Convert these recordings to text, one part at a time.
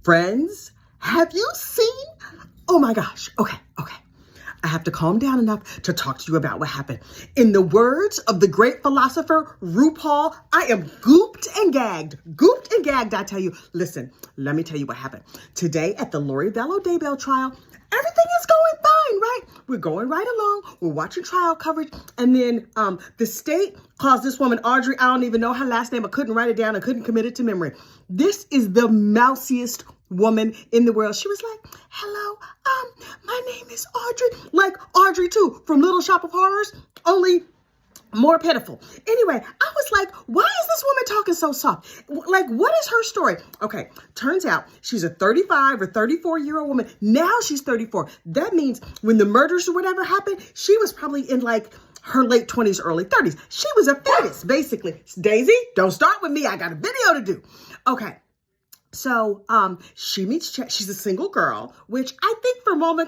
Friends, have you seen? Oh my gosh. Okay. I have to calm down enough to talk to you about what happened. In the words of the great philosopher RuPaul, I am gooped and gagged. Gooped and gagged, I tell you. Listen, let me tell you what happened. Today at the Vallow Daybell trial, everything is going fine, right? We're going right along. We're watching trial coverage. And then the state calls this woman Audrey. I don't even know her last name. I couldn't write it down. I couldn't commit it to memory. This is the mousiest woman in the world. She was like, hello, my name is Audrey. Like Audrey too, from Little Shop of Horrors, only more pitiful. Anyway, I was like, why is this woman talking so soft? Like, what is her story? Okay, turns out she's a 35 or 34-year-old woman. Now she's 34. That means when the murders or whatever happened, she was probably in like her late 20s, early 30s. She was a fetus, basically. Daisy, don't start with me. I got a video to do. Okay. So she meets Chad. She's a single girl, which I think for Mormon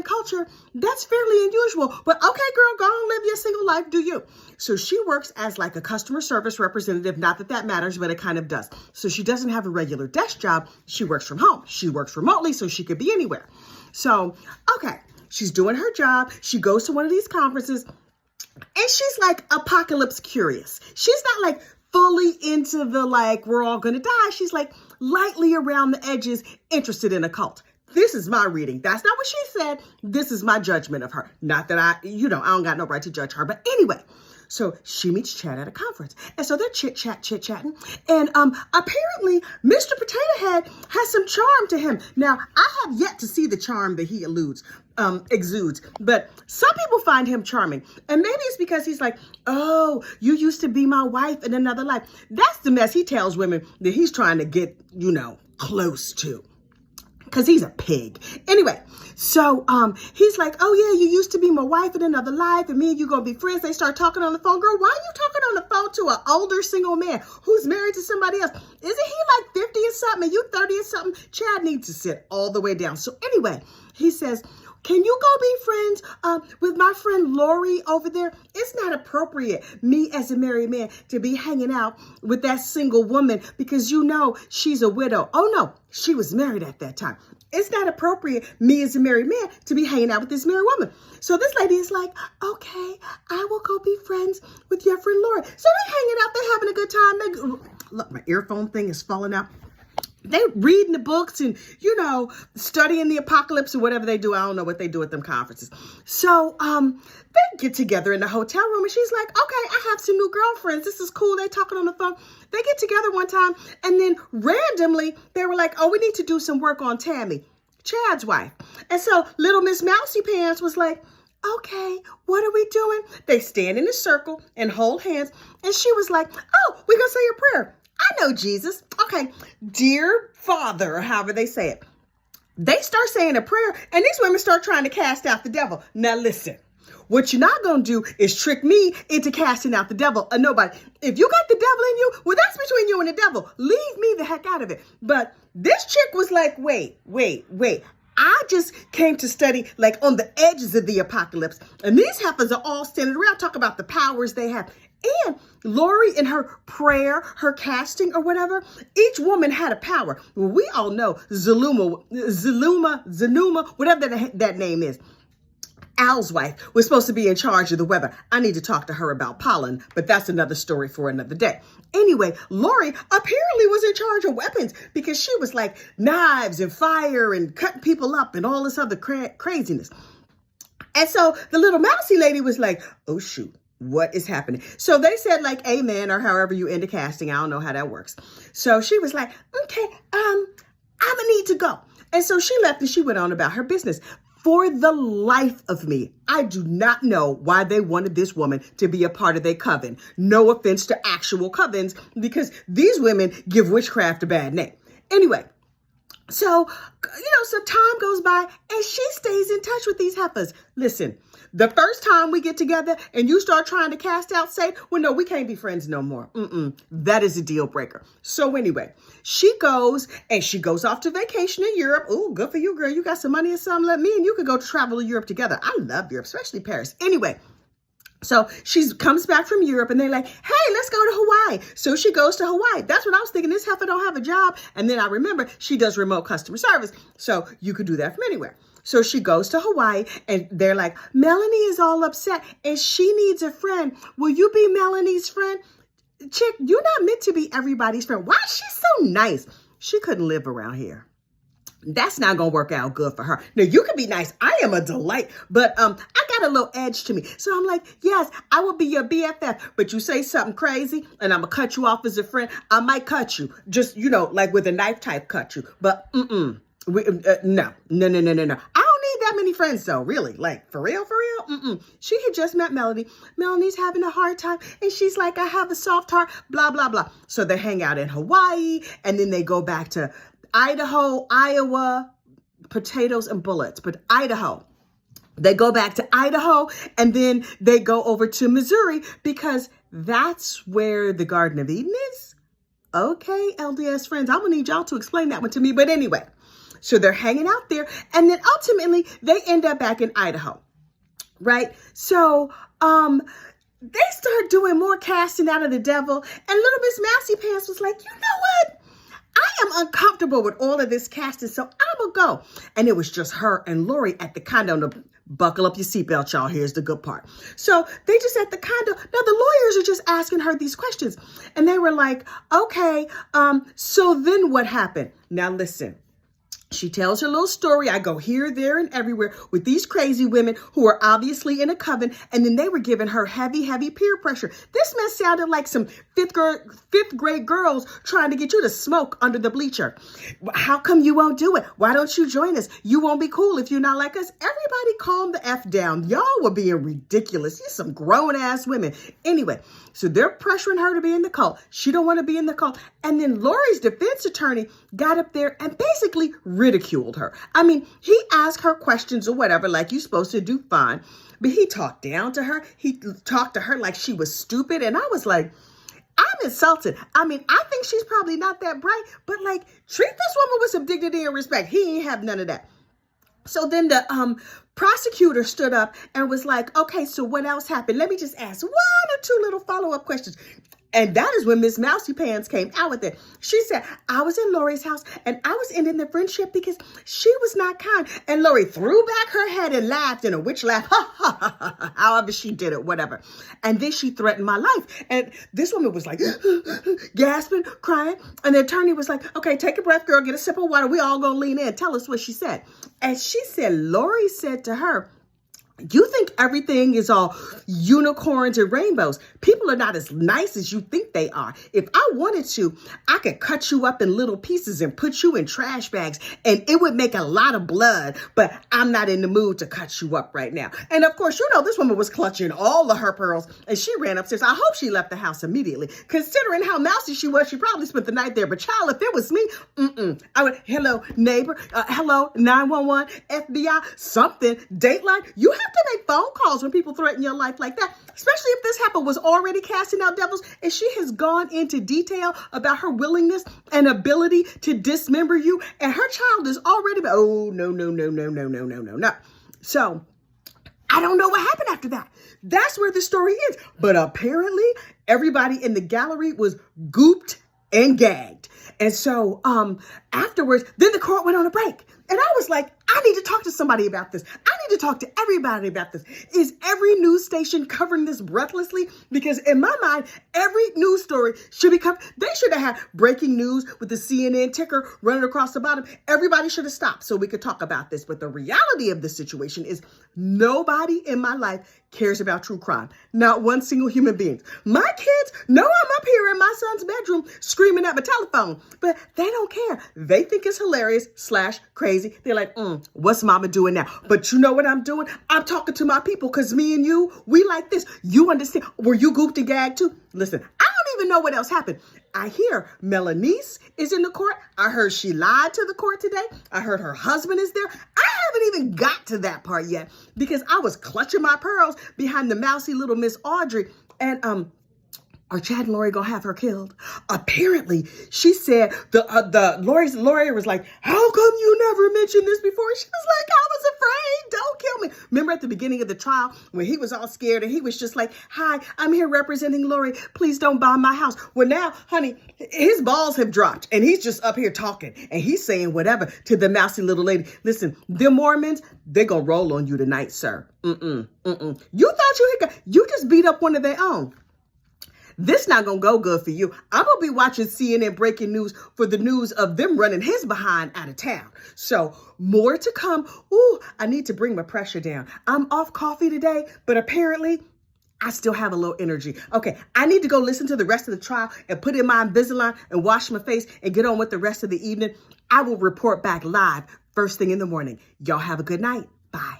culture, that's fairly unusual. But okay, girl, go on, live your single life, do you? So she works as like a customer service representative. Not that that matters, but it kind of does. So she doesn't have a regular desk job. She works from home. She works remotely, so she could be anywhere. So, okay, she's doing her job. She goes to one of these conferences, and she's like apocalypse curious. She's not like fully into the like, we're all going to die. She's like lightly around the edges, interested in a cult. This is my reading. That's not what she said. This is my judgment of her. Not that I don't got no right to judge her. But anyway, so she meets Chad at a conference. And so they're chit-chatting. And apparently, Mr. Potato Head has some charm to him. Now, I have yet to see the charm that he exudes. But some people find him charming. And maybe it's because he's like, oh, you used to be my wife in another life. That's the mess he tells women that he's trying to get, close to. Because he's a pig. Anyway, so he's like, oh, yeah, you used to be my wife in another life, and me and you going to be friends. They start talking on the phone. Girl, why are you talking on the phone to an older single man who's married to somebody else? Isn't he like 50 or something, and you 30 or something? Chad needs to sit all the way down. So anyway, he says, can you go be friends with my friend Lori over there? It's not appropriate, me as a married man, to be hanging out with that single woman because she's a widow. Oh, no, she was married at that time. It's not appropriate, me as a married man, to be hanging out with this married woman. So this lady is like, okay, I will go be friends with your friend Lori. So they're hanging out. They're having a good time. Look, my earphone thing is falling out. They reading the books and, studying the apocalypse or whatever they do. I don't know what they do at them conferences. So they get together in the hotel room and she's like, okay, I have some new girlfriends. This is cool. They talking on the phone. They get together one time and then randomly they were like, oh, we need to do some work on Tammy, Chad's wife. And so little Miss Mousy Pants was like, okay, what are we doing? They stand in a circle and hold hands. And she was like, oh, we're going to say a prayer. I know Jesus. Okay. Dear Father, or however they say it. They start saying a prayer and these women start trying to cast out the devil. Now listen, what you're not going to do is trick me into casting out the devil or nobody. If you got the devil in you, well, that's between you and the devil. Leave me the heck out of it. But this chick was like, wait. I just came to study like on the edges of the apocalypse. And these heifers are all standing around talking about the powers they have. And Lori in her prayer, her casting or whatever, each woman had a power. Well, we all know Zanuma, whatever that name is. Al's wife was supposed to be in charge of the weather. I need to talk to her about pollen, but that's another story for another day. Anyway, Lori apparently was in charge of weapons because she was like knives and fire and cutting people up and all this other craziness. And so the little mousy lady was like, oh, shoot. What is happening? So they said like amen or however you end the casting. I don't know how that works. So she was like, okay, I'm gonna need to go. And so she left and she went on about her business. For the life of me, I do not know why they wanted this woman to be a part of their coven. No offense to actual covens, because these women give witchcraft a bad name. Anyway, so, some time goes by and she stays in touch with these heifers. Listen, the first time we get together and you start trying to cast out Satan, well, no, we can't be friends no more. That is a deal breaker. So anyway, she goes off to vacation in Europe. Oh, good for you, girl. You got some money or something. Let me and you could go travel to Europe together. I love Europe, especially Paris. Anyway, So she comes back from Europe and they're like, hey, let's go to Hawaii. So she goes to Hawaii. That's what I was thinking. This heifer don't have a job. And then I remember she does remote customer service. So you could do that from anywhere. So she goes to Hawaii and they're like, Melanie is all upset and she needs a friend. Will you be Melanie's friend? Chick, you're not meant to be everybody's friend. Why is she so nice? She couldn't live around here. That's not going to work out good for her. Now, you can be nice. I am a delight, but I got a little edge to me. So I'm like, yes, I will be your BFF, but you say something crazy and I'm going to cut you off as a friend. I might cut you, just, like with a knife type cut you, but no. I don't need that many friends though, really, like for real. She had just met Melanie. Melanie's having a hard time and she's like, I have a soft heart, blah, blah, blah. So they hang out in Hawaii and then they go back to Idaho, Iowa, potatoes and bullets, but Idaho. They go back to Idaho and then they go over to Missouri because that's where the Garden of Eden is. Okay, LDS friends, I'm gonna need y'all to explain that one to me. But anyway, so they're hanging out there and then ultimately they end up back in Idaho, right? So, they start doing more casting out of the devil and little Miss Mousy Pants was like, you know what? I am uncomfortable with all of this casting, so I'm going to go. And it was just her and Lori at the condo. Now, buckle up your seatbelt, y'all. Here's the good part. So they just at the condo. Now, the lawyers are just asking her these questions. And they were like, okay, so then what happened? Now, listen. She tells her little story. I go here, there, and everywhere with these crazy women who are obviously in a coven. And then they were giving her heavy peer pressure. This mess sounded like some fifth grade girls trying to get you to smoke under the bleacher. How come you won't do it? Why don't you join us? You won't be cool if you're not like us. Everybody calm the F down. Y'all were being ridiculous. You're some grown ass women. Anyway, so they're pressuring her to be in the cult. She don't want to be in the cult. And then Lori's defense attorney got up there and basically ridiculed her. I mean, he asked her questions or whatever, like you're supposed to do, fine. But he talked down to her. He talked to her like she was stupid. And I was like, I'm insulted. I mean, I think she's probably not that bright, but like, treat this woman with some dignity and respect. He ain't have none of that. So then the prosecutor stood up and was like, okay, so what else happened? Let me just ask one or two little follow-up questions. And that is when Miss Mousy Pants came out with it. She said, I was in Lori's house and I was ending the friendship because she was not kind. And Lori threw back her head and laughed in a witch laugh. However she did it, whatever. And then she threatened my life. And this woman was like gasping, crying. And the attorney was like, okay, take a breath, girl, get a sip of water. We all gonna lean in. Tell us what she said. And she said, Lori said to her, you think everything is all unicorns and rainbows. People are not as nice as you think they are. If I wanted to, I could cut you up in little pieces and put you in trash bags and it would make a lot of blood, but I'm not in the mood to cut you up right now. And of course, this woman was clutching all of her pearls and she ran upstairs. I hope she left the house immediately. Considering how mousy she was, she probably spent the night there. But child, if it was me, I would, hello, neighbor, hello, 911, FBI, something, Dateline. You have to make phone calls when people threaten your life like that, especially if this heifer was already casting out devils and she has gone into detail about her willingness and ability to dismember you, and her child is already, no. So I don't know what happened after that. That's where the story ends. But apparently everybody in the gallery was gooped and gagged. And so afterwards, then the court went on a break. And I was like, I need to talk to somebody about this. I need to talk to everybody about this. Is every news station covering this breathlessly? Because in my mind, every news story should be covered. They should have had breaking news with the CNN ticker running across the bottom. Everybody should have stopped so we could talk about this. But the reality of the situation is nobody in my life cares about true crime. Not one single human being. My kids know I'm up here in my son's bedroom screaming at my telephone, but they don't care. They think it's hilarious / crazy. They're like, what's mama doing now? But you know what I'm doing? I'm talking to my people because me and you, we like this. You understand? Were you gooped and gagged too? Listen, I don't even know what else happened. I hear Melanice is in the court. I heard she lied to the court today. I heard her husband is there. I haven't even got to that part yet because I was clutching my pearls behind the mousy little Miss Audrey. And are Chad and Lori gonna have her killed? Apparently, she said the Lori's lawyer was like, how come you never mentioned this before? She was like, I was afraid. Don't kill me. Remember at the beginning of the trial when he was all scared and he was just like, hi, I'm here representing Lori. Please don't bomb my house. Well, now, honey, his balls have dropped and he's just up here talking and he's saying whatever to the mousy little lady. Listen, the Mormons, they're going to roll on you tonight, sir. You thought you just beat up one of their own. This not going to go good for you. I'm going to be watching CNN breaking news for the news of them running his behind out of town. So more to come. Ooh, I need to bring my pressure down. I'm off coffee today, but apparently I still have a little energy. Okay, I need to go listen to the rest of the trial and put in my Invisalign and wash my face and get on with the rest of the evening. I will report back live first thing in the morning. Y'all have a good night. Bye.